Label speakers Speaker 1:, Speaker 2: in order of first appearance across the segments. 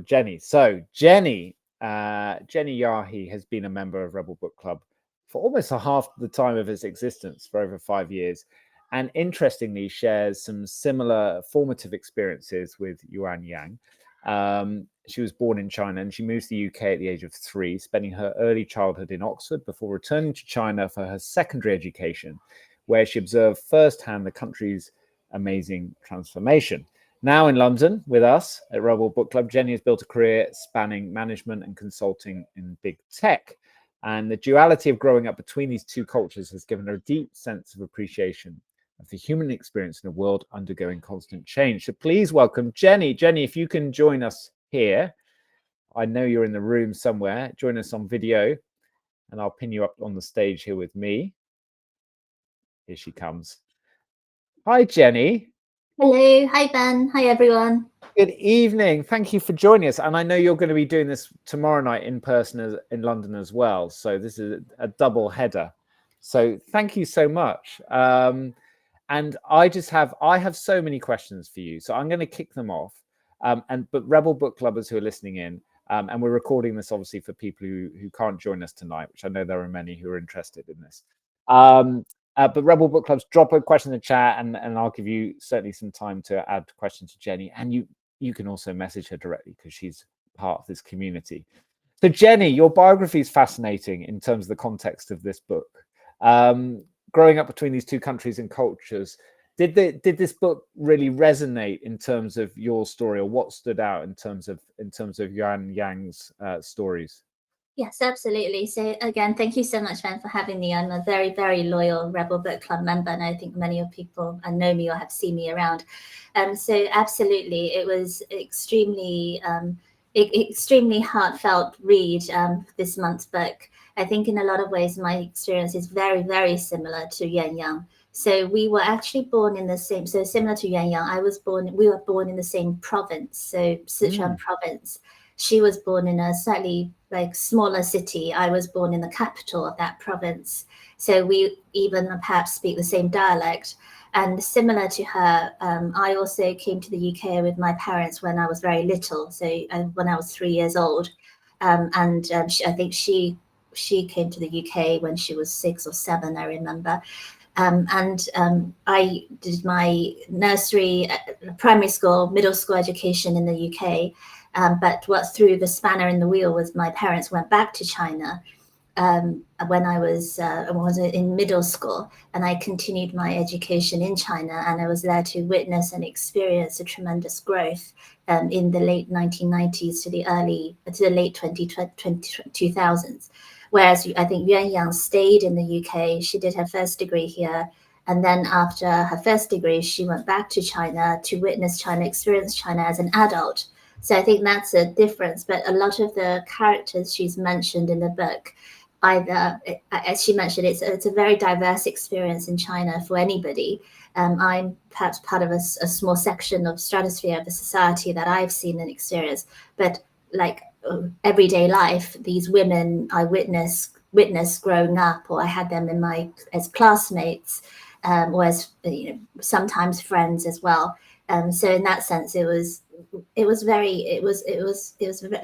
Speaker 1: Jenny. So Jenny Yahi has been a member of Rebel Book Club for almost half the time of its existence, for over 5 years, and interestingly shares some similar formative experiences with Yuan Yang. She was born in China and she moved to the UK at the age of 3, spending her early childhood in Oxford before returning to China for her secondary education, where she observed firsthand the country's amazing transformation. Now in London with us at Rebel Book Club, Jenny has built a career spanning management and consulting in big tech. And the duality of growing up between these two cultures has given her a deep sense of appreciation of the human experience in a world undergoing constant change. So please welcome Jenny. Jenny, if you can join us here, I know you're in the room somewhere. Join us on video and I'll pin you up on the stage here with me. Here she comes. Hi, Jenny.
Speaker 2: Hello. Hi, Ben. Hi, everyone.
Speaker 1: Good evening. Thank you for joining us. And I know you're going to be doing this tomorrow night in person in London as well. So this is a double header. So thank you so much. And I have so many questions for you. So I'm going to kick them off. But Rebel Book Clubbers who are listening in, and we're recording this obviously for people who can't join us tonight, which I know there are many who are interested in this. But Rebel Book Clubs, drop a question in the chat and I'll give you certainly some time to add questions to Jenny. And you can also message her directly because she's part of this community. So Jenny, your biography is fascinating in terms of the context of this book. Growing up between these two countries and cultures, did this book really resonate in terms of your story, or what stood out in terms of Yuan Yang's stories?
Speaker 2: Yes, absolutely. So again, thank you so much, Ben, for having me. I'm a very, very loyal Rebel Book Club member, and I think many of people know me or have seen me around. So absolutely, it was extremely heartfelt read, this month's book. I think in a lot of ways, my experience is very, very similar to Yuan Yang. So we were actually born in the same, so similar to Yuan Yang, we were born in the same province, so Sichuan province. She was born in a slightly smaller city. I was born in the capital of that province. So we even perhaps speak the same dialect. And similar to her, I also came to the UK with my parents when I was very little. So when I was 3 years old. I think she came to the UK when she was 6 or 7, I remember. I did my nursery, primary school, middle school education in the UK. But what threw the spanner in the wheel was my parents went back to China when I was in middle school, and I continued my education in China, and I was there to witness and experience a tremendous growth in the late 1990s to the late 2000s. Whereas I think Yuan Yang stayed in the UK. She did her first degree here. And then after her first degree, she went back to China to witness China, experience China as an adult. So I think that's a difference. But a lot of the characters she's mentioned in the book, as she mentioned, it's a very diverse experience in China for anybody. I'm perhaps part of a small section of stratosphere of the society that I've seen and experienced. But everyday life, these women I witnessed growing up, or I had them as classmates, or as sometimes friends as well. So in that sense, it was a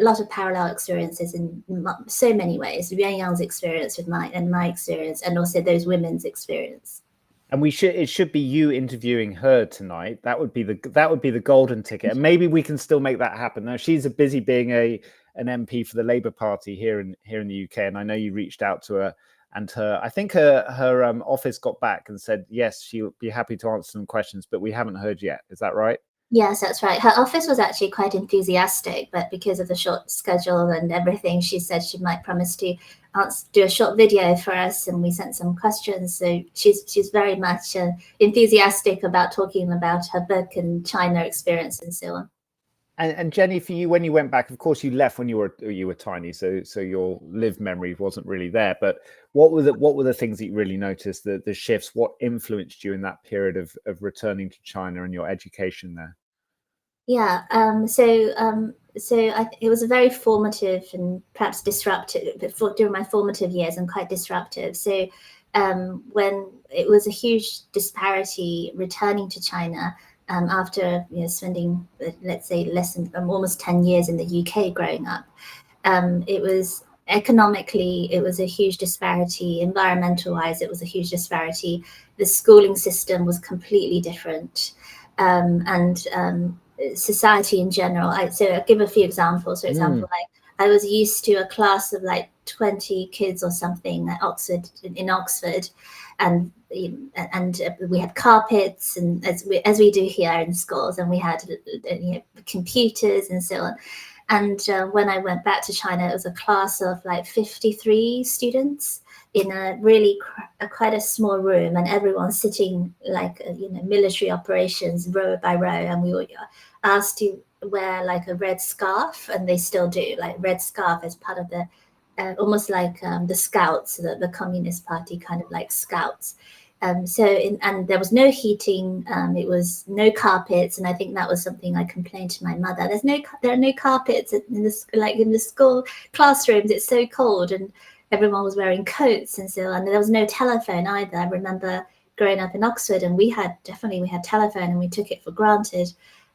Speaker 2: lot of parallel experiences in so many ways. Yuan Yang's experience with my experience, and also those women's experience.
Speaker 1: And it should be you interviewing her tonight. That would be the golden ticket. And maybe we can still make that happen. Now she's busy being an MP for the Labour Party here in the UK, and I know you reached out to her, and I think her office got back and said yes, she'll be happy to answer some questions, but we haven't heard yet. Is that right?
Speaker 2: Yes, that's right. Her office was actually quite enthusiastic, but because of the short schedule and everything, she said she might promise to do a short video for us, and we sent some questions. So she's very much enthusiastic about talking about her book and China experience and so on.
Speaker 1: And Jenny, for you, when you went back, of course, you left when you were tiny, so your lived memory wasn't really there. But what were the things that you really noticed, the shifts? What influenced you in that period of returning to China and your education there?
Speaker 2: Yeah, it was a very formative and perhaps disruptive during my formative years, and quite disruptive. So when it was a huge disparity returning to China, after spending, let's say, less than almost 10 years in the UK growing up. It was economically, it was a huge disparity. Environmental wise, it was a huge disparity. The schooling system was completely different. And society in general. So I'll give a few examples. For example, like I was used to a class of like 20 kids or something at Oxford, in Oxford, and we had carpets, and as we do here in schools, and we had computers and so on. And when I went back to China, it was a class of like 53 students in a really quite a small room, and everyone sitting like military operations, row by row, and we were asked to wear like a red scarf, and they still do, like red scarf as part of the almost like the scouts, the Communist Party kind of like scouts. And there was no heating. It was no carpets, and I think that was something I complained to my mother. There are no carpets in the school classrooms. It's so cold, and everyone was wearing coats and so on. And there was no telephone either. I remember growing up in Oxford, and we had telephone, and we took it for granted.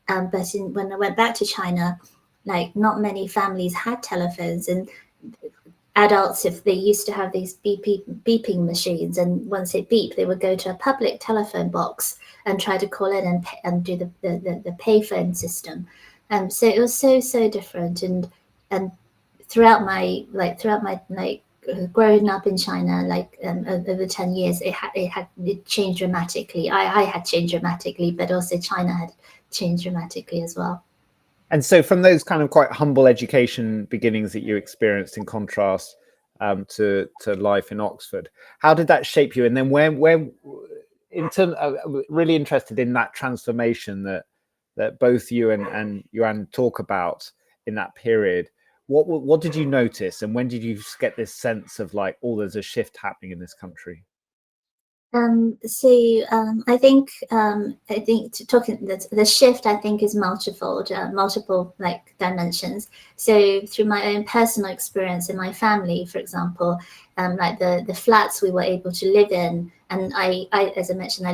Speaker 2: But when I went back to China, like not many families had telephones, and adults, if they used to have these beeping machines, and once it beeped, they would go to a public telephone box and try to call in and do the payphone system. So it was so different. And throughout my growing up in China, over 10 years, it changed dramatically. I had changed dramatically, but also China had changed dramatically as well.
Speaker 1: And so from those kind of quite humble education beginnings that you experienced, in contrast to life in Oxford, how did that shape you? And then where in terms, really interested in that transformation that both you and Yuan talk about in that period. What did you notice, and when did you get this sense of like, oh, there's a shift happening in this country?
Speaker 2: I think talking the shift, I think, is multiple like dimensions. So through my own personal experience in my family, for example, like the flats we were able to live in, and I as I mentioned,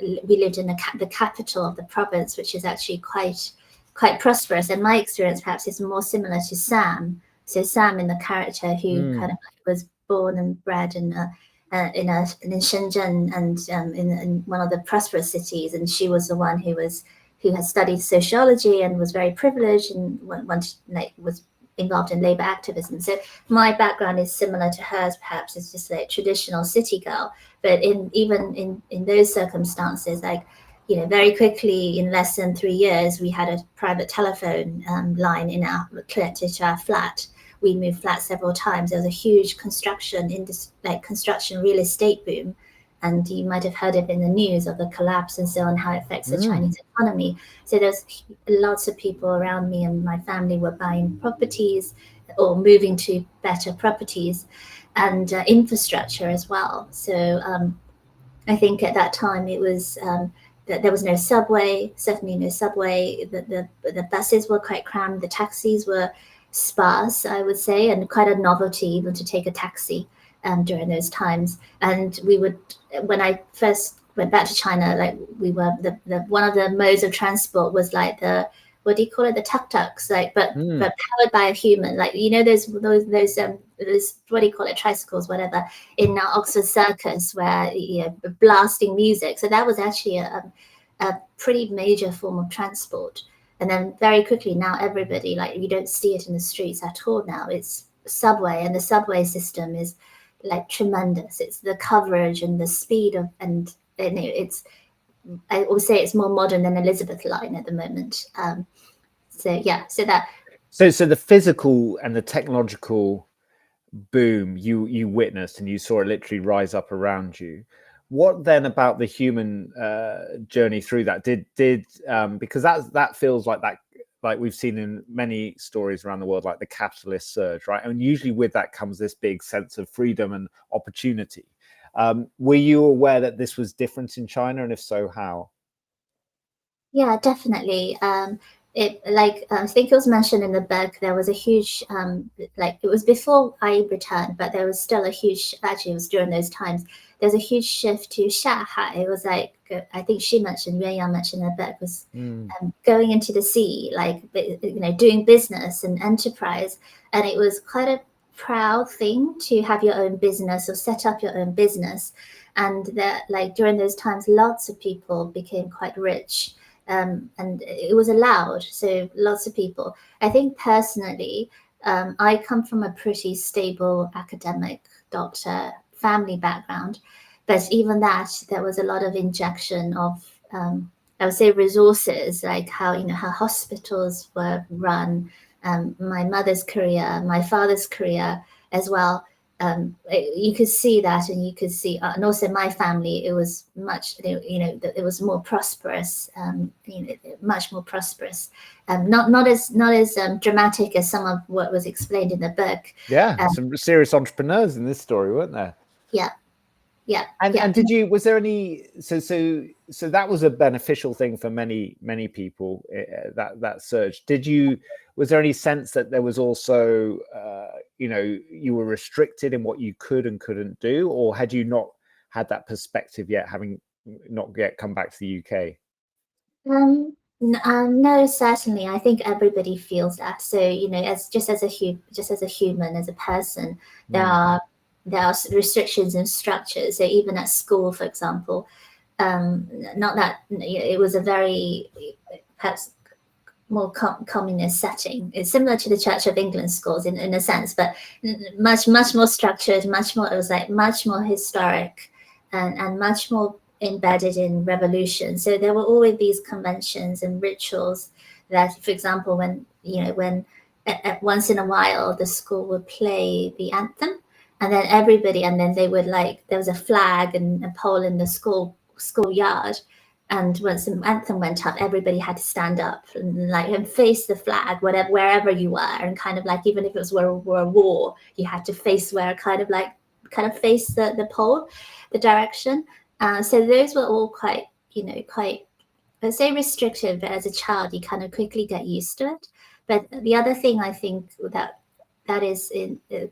Speaker 2: we lived in the capital of the province, which is actually quite prosperous. And my experience perhaps is more similar to Sam. So Sam, in the character who kind of was born and bred in Shenzhen, and in one of the prosperous cities, and she was the one who had studied sociology and was very privileged, and was involved in labor activism. So my background is similar to hers, perhaps. It's just a traditional city girl, but even in those circumstances, like very quickly, in less than 3 years, we had a private telephone line connected to our flat. We moved flats several times. There was a huge construction real estate boom, and you might have heard of in the news of the collapse and so on, how it affects the Chinese economy. So there's lots of people around me, and my family were buying properties or moving to better properties, and infrastructure as well. So I think at that time it was that there was no subway, certainly no subway. The buses were quite crammed. The taxis were sparse, I would say, and quite a novelty even to take a taxi during those times. And when I first went back to China, like we were one of the modes of transport was like what do you call it, the tuk-tuks, but powered by a human, like those what do you call it, tricycles, whatever, in Oxford Circus, where blasting music. So that was actually a pretty major form of transport. And then very quickly now, everybody, like, you don't see it in the streets at all now. It's subway, and the subway system is like tremendous. It's the coverage and the speed of, and I would say it's more modern than Elizabeth Line at the moment. So the physical and the technological boom you witnessed, and you saw it literally rise up around you. What then about the human journey through that? Did because that feels like that, like we've seen in many stories around the world, like the capitalist surge, right? And usually with that comes this big sense of freedom and opportunity. Were you aware that this was different in China, and if so, how? Yeah, definitely. I think it was mentioned in the book, there was a huge, like it was before I returned, but there was still a huge, actually it was during those times, there's a huge shift to Shanghai. It was like, I think she mentioned, Yuan mentioned in the book, was going into the sea, like, you know, doing business and enterprise. And it was quite a proud thing to have your own business or set up your own business. And that, like, during those times, lots of people became quite rich. And it was allowed. So lots of people. I think personally, I come from a pretty stable academic doctor family background, but even that, there was a lot of injection of, I would say, resources, like how, you know, how hospitals were run, my mother's career, my father's career as well. You could see that, and you could see, and also my family, it was much, you know, it was more prosperous, you know, much more prosperous, not as dramatic as some of what was explained in the book.
Speaker 1: Yeah, some serious entrepreneurs in this story, weren't there?
Speaker 2: Yeah, yeah.
Speaker 1: And did you, was there any, so that was a beneficial thing for many people, that surge. Was there any sense that there was also, you know, you were restricted in what you could and couldn't do, or had you not had that perspective yet, having not yet come back to the UK?
Speaker 2: No, certainly. I think everybody feels that. So, you know, as a human, as a person, there are restrictions and structures. So even at school, for example, not that, you know, it was a very perhaps more communist setting. It's similar to the Church of England schools in a sense, but much more structured, much more, it was like much more historic, and much more embedded in revolution. So there were always these conventions and rituals that, for example, when, you know, when at once in a while the school would play the anthem, and then everybody, and then they would, like, there was a flag and a pole in the schoolyard, and once the anthem went up, everybody had to stand up and face the flag, wherever you were, and kind of like, even if it was World War, you had to face kind of face the pole, the direction. So those were all quite, you know, let's say restrictive, but as a child, you kind of quickly get used to it. But the other thing I think that is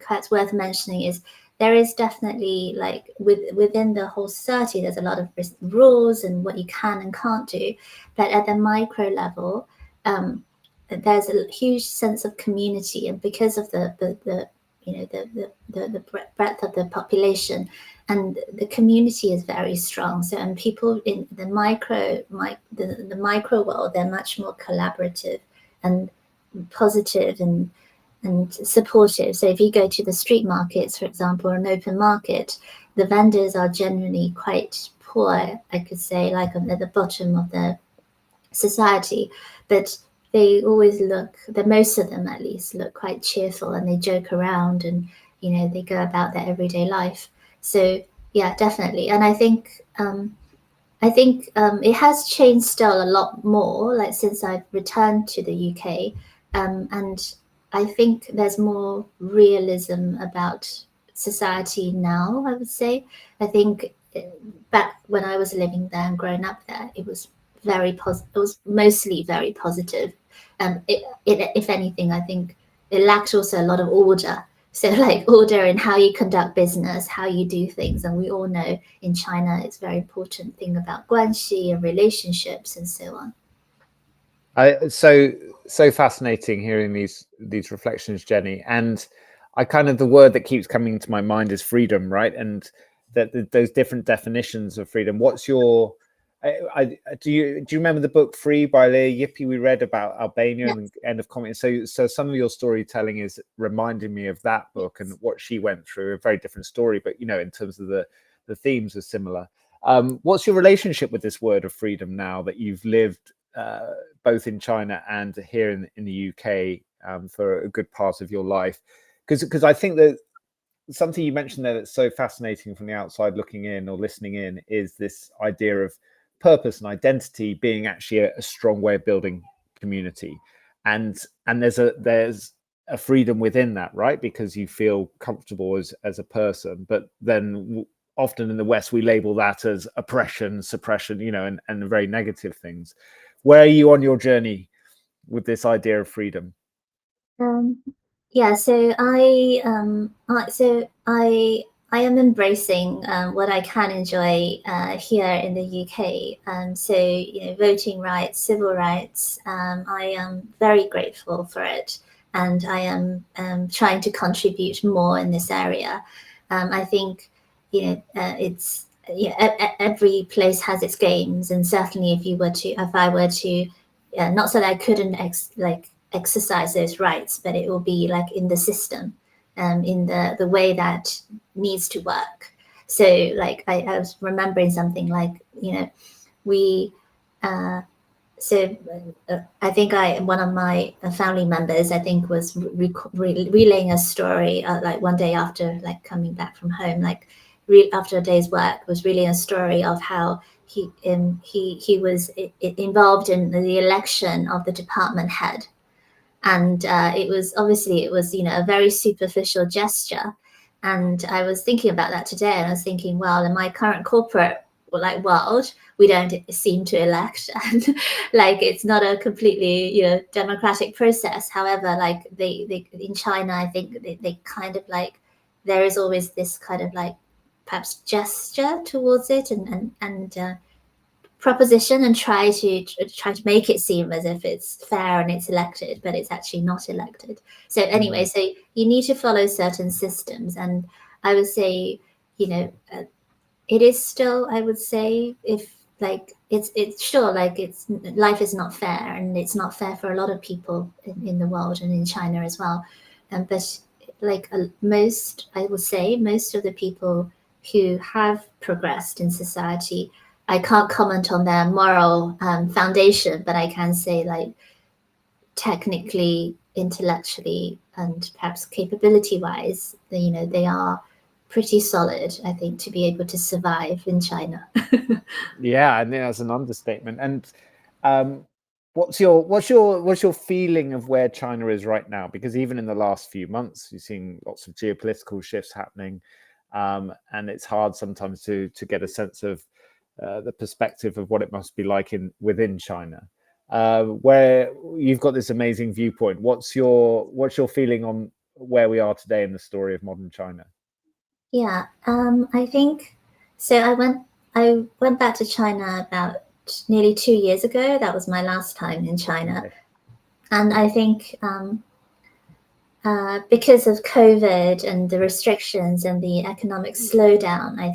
Speaker 2: quite worth mentioning is there is definitely, like, within the whole society, there's a lot of rules and what you can and can't do. But at the micro level, there's a huge sense of community, and because of the you know, the breadth of the population, and the community is very strong. So, and people in the micro world, they're much more collaborative and positive and supportive. So if you go to the street markets, for example, or an open market, the vendors are generally quite poor, I could say, like at the bottom of the society, but they always look, most of them at least, look quite cheerful, and they joke around, and, you know, they go about their everyday life. So yeah, definitely. And I think it has changed still a lot more, like since I've returned to the UK, and I think there's more realism about society now, I would say. I think back when I was living there and growing up there, it was very positive. It was mostly very positive. If anything, I think it lacked also a lot of order. So, like, order in how you conduct business, how you do things. And we all know in China, it's a very important thing about guanxi and relationships and so on.
Speaker 1: So fascinating hearing these reflections, Jenny. And I kind of, the word that keeps coming to my mind is freedom, right? And that those different definitions of freedom. What's your do you remember the book Free by Leah Yippie we read about Albania and the end of communism? So some of your storytelling is reminding me of that book and what she went through. A very different story, but, you know, in terms of the themes are similar. What's your relationship with this word of freedom now that you've lived both in China and here in the UK for a good part of your life? Because I think that something you mentioned there that's so fascinating from the outside looking in or listening in is this idea of purpose and identity being actually a strong way of building community, and there's a freedom within that, right? Because you feel comfortable as a person. But then often in the West we label that as oppression, suppression, you know, and very negative things. Where are you on your journey with this idea of freedom?
Speaker 2: Yeah, so I am embracing what I can enjoy here in the UK. So voting rights, civil rights. I am very grateful for it, and I am trying to contribute more in this area. I think it's every place has its games, and certainly if I were to, not so that I couldn't exercise those rights, but it will be like in the system, in the way that needs to work. So like I was remembering something like we so I think one of my family members, I think, was relaying a story like one day after like coming back from home, like after a day's work, was relaying a story of how he was involved in the election of the department head, and it was a very superficial gesture. And I was thinking about that today, and I was thinking, well, in my current corporate world, we don't seem to elect, and like it's not a completely democratic process. However, like they in China, I think they kind of like, there is always this kind of like perhaps gesture towards it, and proposition, and try to make it seem as if it's fair and it's elected, but it's actually not elected. So anyway, so you need to follow certain systems, and I would say, it is still, I would say, if like it's sure, like it's life is not fair, and it's not fair for a lot of people in the world and in China as well. But like I would say most of the people who have progressed in society, I can't comment on their moral foundation, but I can say, like, technically, intellectually, and perhaps capability-wise, they are pretty solid, I think, to be able to survive in China.
Speaker 1: Yeah, I think that's an understatement. And what's your feeling of where China is right now? Because even in the last few months, you've seen lots of geopolitical shifts happening, and it's hard sometimes to get a sense of the perspective of what it must be like within China. Where you've got this amazing viewpoint, what's your feeling on where we are today in the story of modern China?
Speaker 2: Yeah, I think so. I went back to China about nearly 2 years ago. That was my last time in China,
Speaker 1: Okay.
Speaker 2: and I think because of COVID and the restrictions and the economic slowdown, I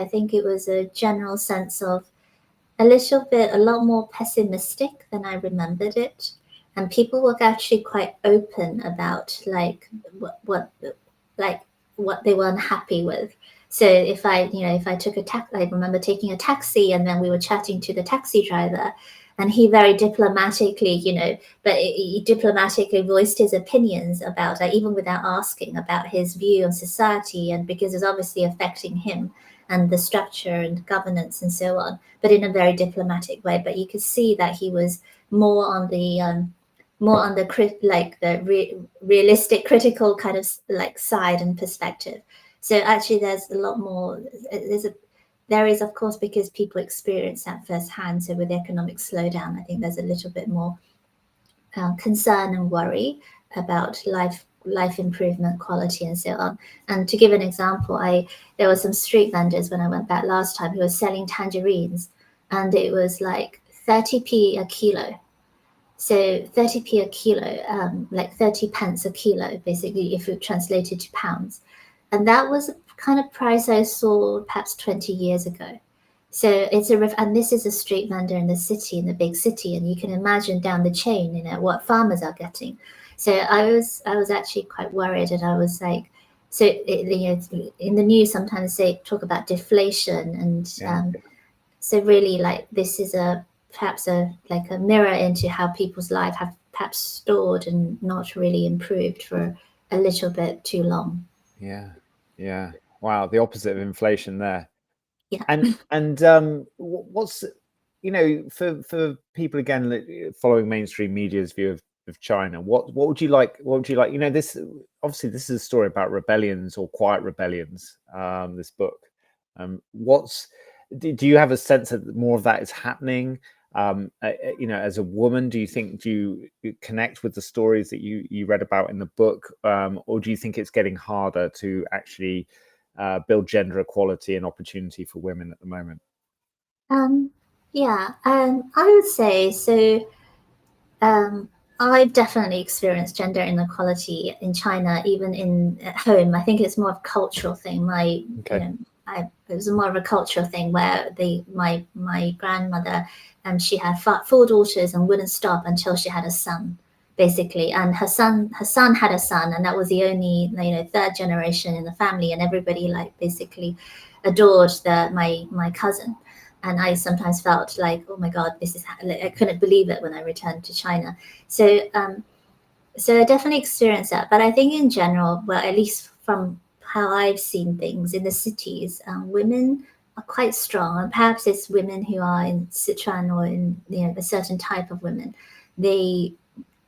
Speaker 2: think it was a general sense of a lot more pessimistic than I remembered it, and people were actually quite open about like what they were unhappy with. So if I took a taxi, I remember taking a taxi, and then we were chatting to the taxi driver, and he very diplomatically, but he diplomatically voiced his opinions about, like, even without asking, about his view on society, and because it's obviously affecting him and the structure and governance and so on, but in a very diplomatic way. But you could see that he was more on the realistic, critical kind of like side and perspective. So actually, there's a lot more. There is, of course, because people experience that firsthand. So with economic slowdown, I think there's a little bit more concern and worry about life improvement, quality, and so on. And to give an example, there were some street vendors when I went back last time who were selling tangerines, and it was like 30p a kilo. So 30p a kilo, like 30 pence a kilo, basically, if it translated to pounds. And that was the kind of price I saw perhaps 20 years ago. So and this is a street vendor in the city, in the big city, and you can imagine down the chain, what farmers are getting. So I was actually quite worried, and I was like, so in the news sometimes they talk about deflation, and so really, like, this is perhaps a mirror into how people's life have perhaps stored and not really improved for a little bit too long.
Speaker 1: Yeah. Wow, the opposite of inflation there.
Speaker 2: Yeah.
Speaker 1: And what's for people again following mainstream media's view of China, what would you like? This obviously this is a story about rebellions or quiet rebellions. This book, do you have a sense that more of that is happening? As a woman, do you connect with the stories that you read about in the book, or do you think it's getting harder to actually build gender equality and opportunity for women at the moment?
Speaker 2: I would say so. I've definitely experienced gender inequality in China, even at home. I think it's more of a cultural thing.
Speaker 1: Okay.
Speaker 2: It was more of a cultural thing where my grandmother, she had four daughters and wouldn't stop until she had a son, basically. And her son had a son, and that was the only third generation in the family, and everybody basically adored my cousin. And I sometimes felt like, oh my God, I couldn't believe it when I returned to China. So I definitely experienced that. But I think in general, well, at least from how I've seen things in the cities, women are quite strong. And perhaps it's women who are in Sichuan or in a certain type of women. They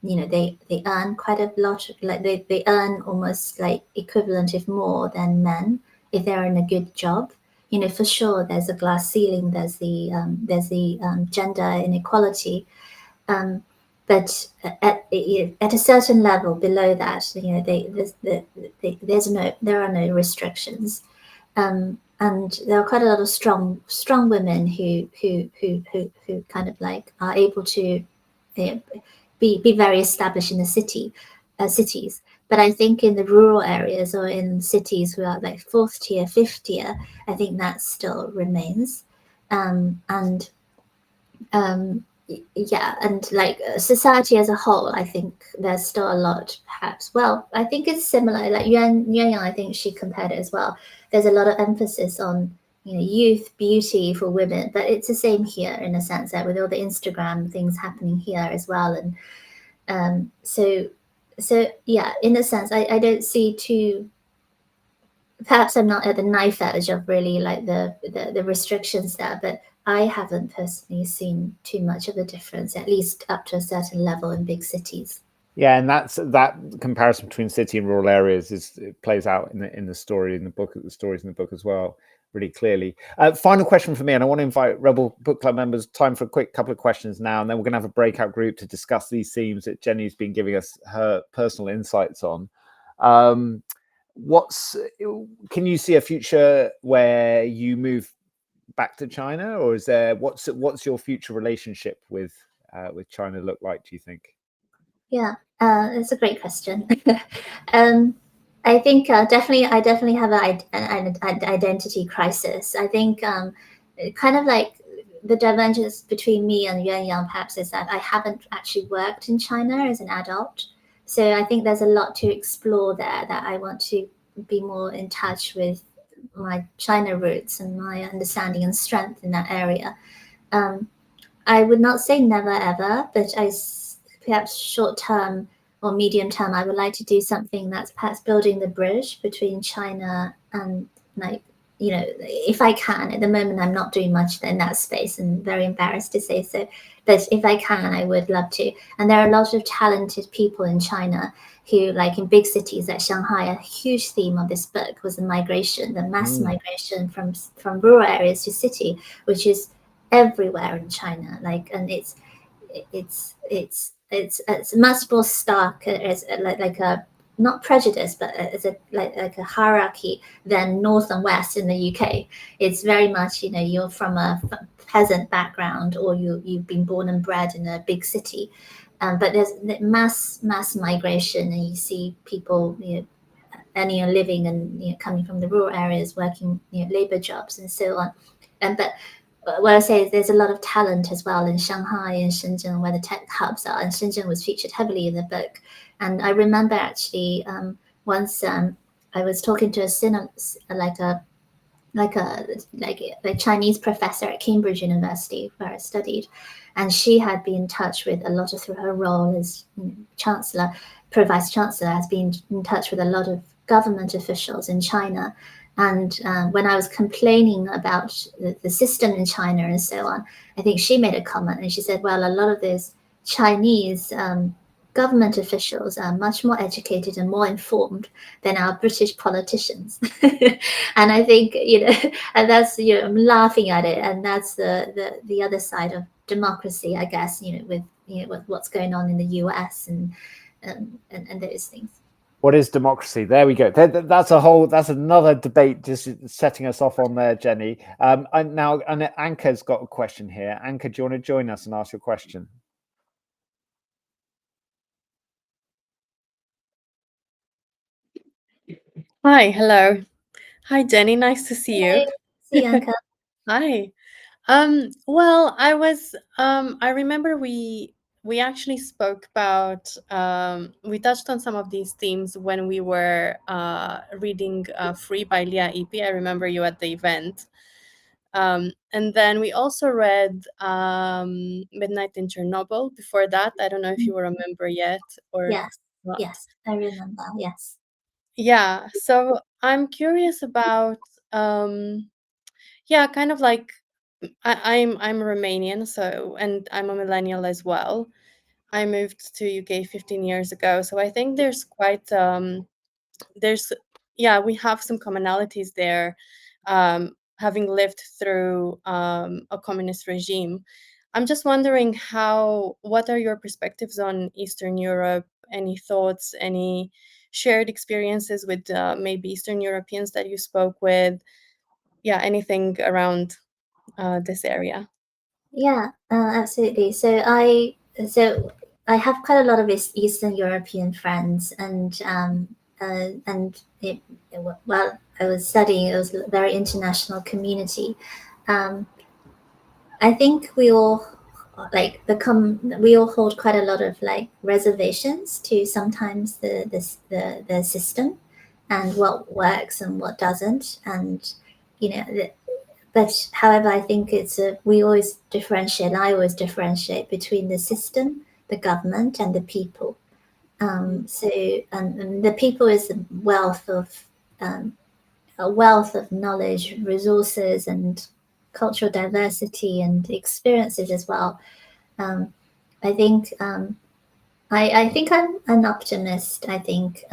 Speaker 2: earn quite a lot. They earn almost like equivalent, if more, than men if they're in a good job. For sure, there's a glass ceiling. There's the gender inequality, but at a certain level below that, there are no restrictions, and there are quite a lot of strong women who kind of like are able to be very established in the cities. But I think in the rural areas or in cities who are like fourth tier, fifth tier, I think that still remains. And yeah, and like society as a whole, I think there's still a lot, perhaps. Well, I think it's similar. Like Yuan Yang, I think she compared it as well. There's a lot of emphasis on youth, beauty for women, but it's the same here in a sense that with all the Instagram things happening here as well, and so yeah, in a sense, I don't see too. Perhaps I'm not at the knife edge of really like the restrictions there, but I haven't personally seen too much of a difference, at least up to a certain level in big cities.
Speaker 1: Yeah, and that comparison between city and rural areas it plays out in the story in the book, the stories in the book as well, really clearly. Final question for me, and I want to invite Rebel Book Club members. Time for a quick couple of questions now, and then we're going to have a breakout group to discuss these themes that Jenny's been giving us her personal insights on. Can you see a future where you move back to China, or is there what's your future relationship with China look like, do you think?
Speaker 2: Yeah, it's a great question. I think I definitely have an identity crisis. I think kind of like the divergence between me and Yuan Yang perhaps is that I haven't actually worked in China as an adult. So I think there's a lot to explore there that I want to be more in touch with my China roots and my understanding and strength in that area. I would not say never ever, but perhaps short term or medium term, I would like to do something that's perhaps building the bridge between China and if I can. At the moment, I'm not doing much in that space and very embarrassed to say so. But if I can, I would love to. And there are a lot of talented people in China who, like in big cities like Shanghai, a huge theme of this book was the migration, the mass migration from rural areas to city, which is everywhere in China. And it's much more stark as like a not prejudice, but as like a hierarchy than North and West in the UK. It's very much you're from a peasant background or you've been born and bred in a big city, but there's mass migration, and you see people earning a living and coming from the rural areas, working labor jobs and so on, but what I say is there's a lot of talent as well in Shanghai and Shenzhen, where the tech hubs are. And Shenzhen was featured heavily in the book. And I remember actually once I was talking to a Chinese professor at Cambridge University, where I studied, and she had been in touch with a lot of, through her role as chancellor, pro-vice chancellor, has been in touch with a lot of government officials in China. And when I was complaining about the system in China and so on, I think she made a comment and she said, well, a lot of those Chinese government officials are much more educated and more informed than our British politicians. And I think, and that's, I'm laughing at it. And that's the other side of democracy, I guess, with what's going on in the US and those things.
Speaker 1: What is democracy? There we go. That's another debate, just setting us off on there, Jenny. And Anka's got a question here. Anka, do you want to join us and ask your question?
Speaker 3: Hi, hello. Hi, Jenny. Nice to see you.
Speaker 2: See you, Anka.
Speaker 3: Hi. Well, I remember we actually spoke about, we touched on some of these themes when we were reading Free by Leah Epi. I remember you at the event. And then we also read Midnight in Chernobyl before that. I don't know if you remember yet or not.
Speaker 2: Yes, I remember. Yes.
Speaker 3: Yeah, so I'm curious about kind of like I'm Romanian, so, and I'm a millennial as well. I moved to UK 15 years ago, so I think there's quite we have some commonalities there, having lived through a communist regime. I'm just wondering what are your perspectives on Eastern Europe? Any thoughts, any shared experiences with maybe Eastern Europeans that you spoke with? Yeah, anything around this area?
Speaker 2: Yeah, absolutely. So I have quite a lot of Eastern European friends, and while I was studying, it was a very international community. I think we all hold quite a lot of like reservations to sometimes the system and what works and what doesn't, and but however, I think we always differentiate. I always differentiate between the system, the government, and the people. So the people is a wealth of knowledge, resources, and cultural diversity and experiences as well. I think I think I'm an optimist. I think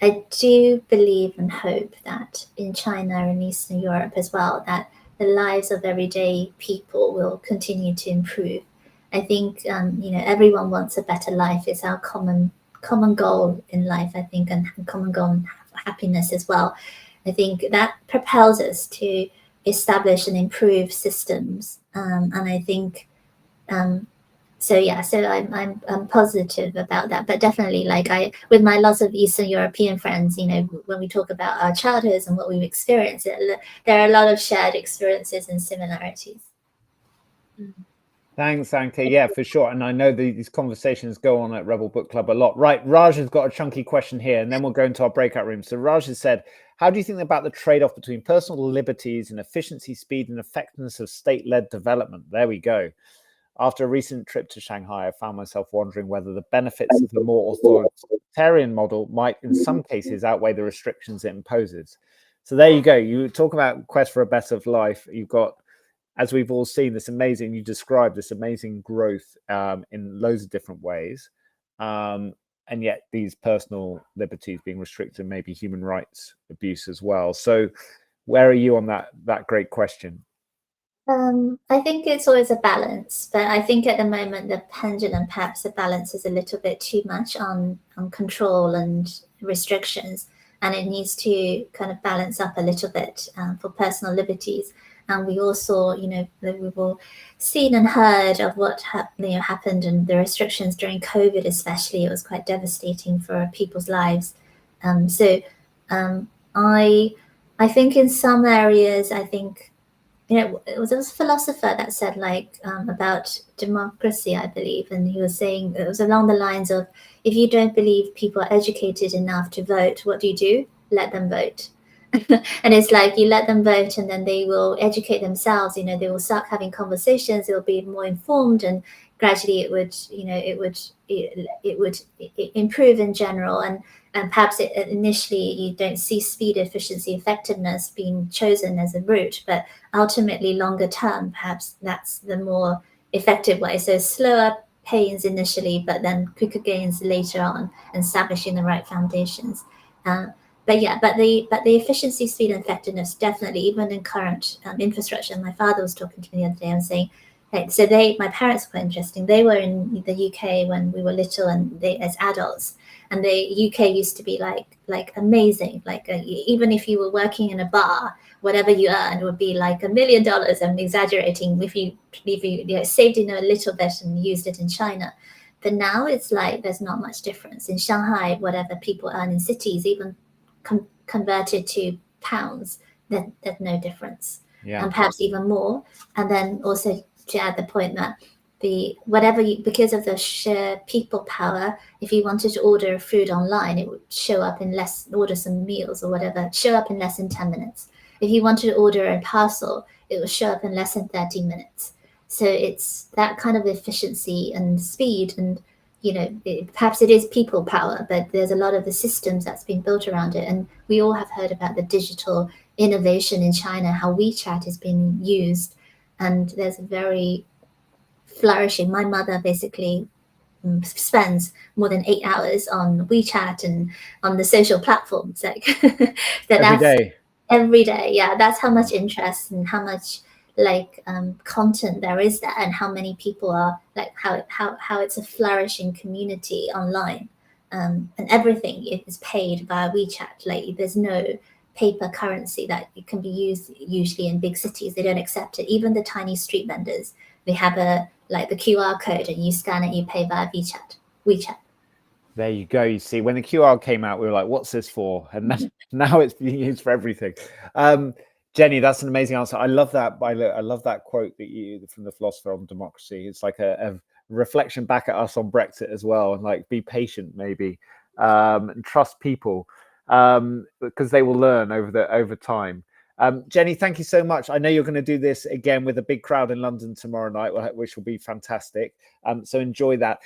Speaker 2: I do believe and hope that in China and Eastern Europe as well, that the lives of everyday people will continue to improve. I think everyone wants a better life. It's our common goal in life, I think, and common goal in happiness as well. I think that propels us to establish and improve systems, and I think. So I'm positive about that, but definitely with my lots of Eastern European friends, when we talk about our childhoods and what we've experienced, there are a lot of shared experiences and similarities.
Speaker 1: Thanks, Anka. Yeah, for sure. And I know these conversations go on at Rebel Book Club a lot. Right, Raj has got a chunky question here, and then we'll go into our breakout room. So Raj has said, how do you think about the trade-off between personal liberties and efficiency, speed, and effectiveness of state-led development? There we go. After a recent trip to Shanghai, I found myself wondering whether the benefits of the more authoritarian model might, in some cases, outweigh the restrictions it imposes. So there you go. You talk about quest for a better life. You've got, as we've all seen, you described this amazing growth in loads of different ways. And yet these personal liberties being restricted, maybe human rights abuse as well. So where are you on that great question?
Speaker 2: I think it's always a balance, but I think at the moment the pendulum, perhaps the balance is a little bit too much on control and restrictions, and it needs to kind of balance up a little bit for personal liberties. And we also, we've all seen and heard of what happened and the restrictions during COVID, especially. It was quite devastating for people's lives. I think in some areas, I think. There was a philosopher that said about democracy, I believe, and he was saying it was along the lines of, if you don't believe people are educated enough to vote, what do? Let them vote. And it's like you let them vote, and then they will educate themselves. They will start having conversations. They'll be more informed, and gradually it would improve in general. And perhaps initially you don't see speed, efficiency, effectiveness being chosen as a route, but ultimately longer term, perhaps that's the more effective way. So slower pains initially, but then quicker gains later on, and establishing the right foundations. But the efficiency, speed, and effectiveness definitely, even in current infrastructure. My father was talking to me the other day and saying, Right. So my parents were quite interesting. They were in the UK when we were little, and they as adults. And the UK used to be like amazing. Like even if you were working in a bar, whatever you earned would be like $1 million. I'm exaggerating. If you saved a little bit and used it in China. But now it's like there's not much difference. In Shanghai, whatever people earn in cities, even converted to pounds, there's no difference.
Speaker 1: Yeah.
Speaker 2: And perhaps even more. And then also to add the point that because of the sheer people power, if you wanted to order food online, it would show up in order some meals or whatever, show up in less than 10 minutes. If you wanted to order a parcel, it will show up in less than 30 minutes. So it's that kind of efficiency and speed, and perhaps it is people power, but there's a lot of the systems that's been built around it. And we all have heard about the digital innovation in China, how WeChat is being used, and there's a very flourishing. My mother basically spends more than 8 hours on WeChat and on the social platforms, like every day. Yeah, that's how much interest and how much content there is there, and how many people are like how it's a flourishing community online, and everything is paid via WeChat. Like there's no paper currency that it can be used usually in big cities. They don't accept it. Even the tiny street vendors, they have the QR code, and you scan it, you pay via WeChat.
Speaker 1: There you go. You see, when the QR came out, we were like, what's this for? And now it's being used for everything. Jenny, that's an amazing answer. I love that. I love that quote from the philosopher on democracy. It's like a reflection back at us on Brexit as well. And like, be patient, maybe, and trust people, because they will learn over time. Jenny, thank you so much. I know you're going to do this again with a big crowd in London tomorrow night, which will be fantastic. So enjoy that.